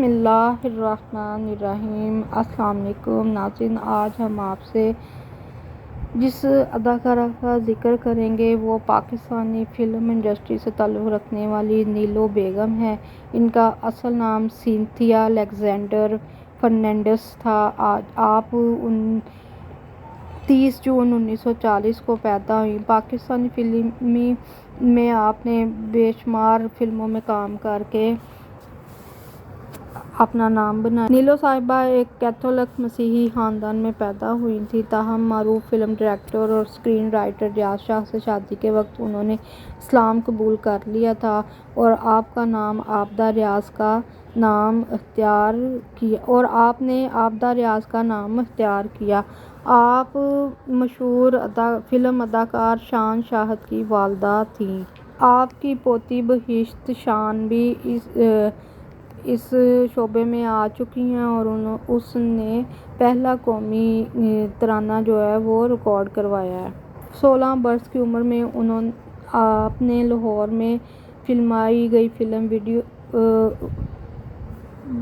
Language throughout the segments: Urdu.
بسم اللہ الرحمن الرحیم۔ السلام علیکم ناظرین، آج ہم آپ سے جس اداکارہ کا ذکر کریں گے وہ پاکستانی فلم انڈسٹری سے تعلق رکھنے والی نیلو بیگم ہے۔ ان کا اصل نام سینتھیا الیگزینڈر فرنانڈیز تھا۔ آپ 30 جون 1940 کو پیدا ہوئی۔ پاکستانی فلمی میں آپ نے بے شمار فلموں میں کام کر کے اپنا نام بنایا۔ نیلو صاحبہ ایک کیتھولک مسیحی خاندان میں پیدا ہوئی تھیں، تاہم معروف فلم ڈائریکٹر اور اسکرین رائٹر ریاض شاہ سے شادی کے وقت انہوں نے اسلام قبول کر لیا تھا اور آپ نے عابدہ ریاض کا نام اختیار کیا۔ آپ مشہور فلم اداکار شان شاہد کی والدہ تھیں۔ آپ کی پوتی بہشت شان بھی اس شعبے میں آ چکی ہیں اور اس نے پہلا قومی ترانہ ریکارڈ کروایا ہے۔ 16 برس کی عمر میں آپ نے لاہور میں فلمائی گئی فلم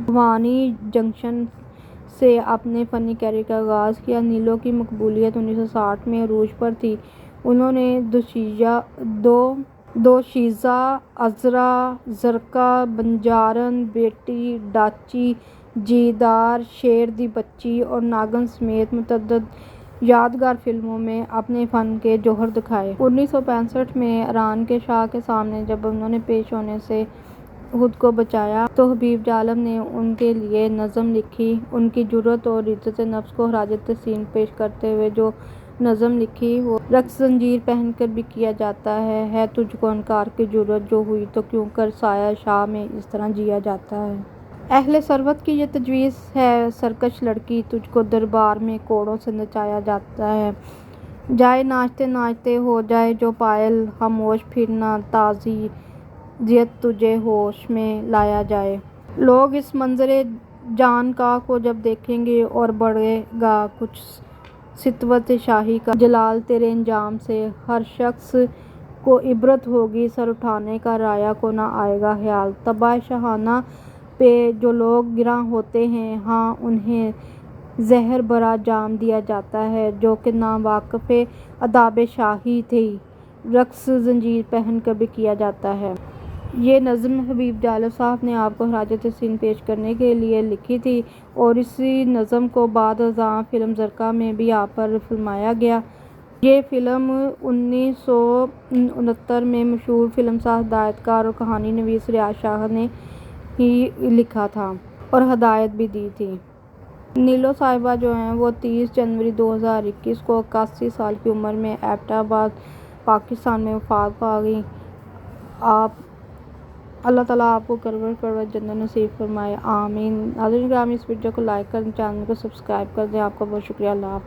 بھوانی جنکشن سے اپنے فنی کیریئر کا آغاز کیا۔ نیلو کی مقبولیت 1960 میں عروج پر تھی۔ انہوں نے دوشیزہ، عذرا، زرقا، بنجارن، بیٹی، ڈاچی، جیدار، شیر دی بچی اور ناگن سمیت متعدد یادگار فلموں میں اپنے فن کے جوہر دکھائے۔ 1965 میں ایران کے شاہ کے سامنے جب انہوں نے پیش ہونے سے خود کو بچایا تو حبیب عالم نے ان کے لیے نظم لکھی۔ ان کی جرأت اور عزت نفس کو خراج تحسین پیش کرتے ہوئے جو نظم لکھی وہ رقص زنجیر پہن کر بھی کیا جاتا ہے تجھ کو انکار کی جرأت جو ہوئی تو کیوں کر سایہ شاہ میں اس طرح جیا جاتا ہے۔ اہل ثروت کی یہ تجویز ہے سرکش لڑکی تجھ کو دربار میں کوڑوں سے نچایا جاتا ہے۔ جائے ناچتے ناچتے ہو جائے جو پائل خاموش پھر نہ تعزیت تجھے ہوش میں لایا جائے۔ لوگ اس منظر جان کا کو جب دیکھیں گے اور بڑھے گا کچھ سطوت شاہی کا جلال تیرے انجام سے، ہر شخص کو عبرت ہوگی سر اٹھانے کا رایا کو نہ آئے گا خیال۔ طبع شاہانہ پہ جو لوگ گراں ہوتے ہیں ہاں انہیں زہر بھرا جام دیا جاتا ہے جو کہ ناواقف آداب شاہی تھے رقص زنجیر پہن کر بھی کیا جاتا ہے۔ یہ نظم حبیب عالم صاحب نے آپ کو خراج تحسین پیش کرنے کے لیے لکھی تھی اور اسی نظم کو بعد ازاں فلم زرقا میں بھی آپ پر فلمایا گیا۔ یہ فلم 1969 میں مشہور فلم ساز، ہدایت کار اور کہانی نویس ریاض شاہ نے ہی لکھا تھا اور ہدایت بھی دی تھی۔ نیلو صاحبہ وہ 30 جنوری 2021 کو 81 سال کی عمر میں ایبٹ آباد پاکستان میں وفات پا گئیں۔ اللہ تعالیٰ آپ کو کرور جنت نصیب فرمائے، آمین۔ ناظرین گرامی، اس ویڈیو کو لائک کریں، چینل کو سبسکرائب کر دیں۔ آپ کا بہت شکریہ۔ اللہ حافظ۔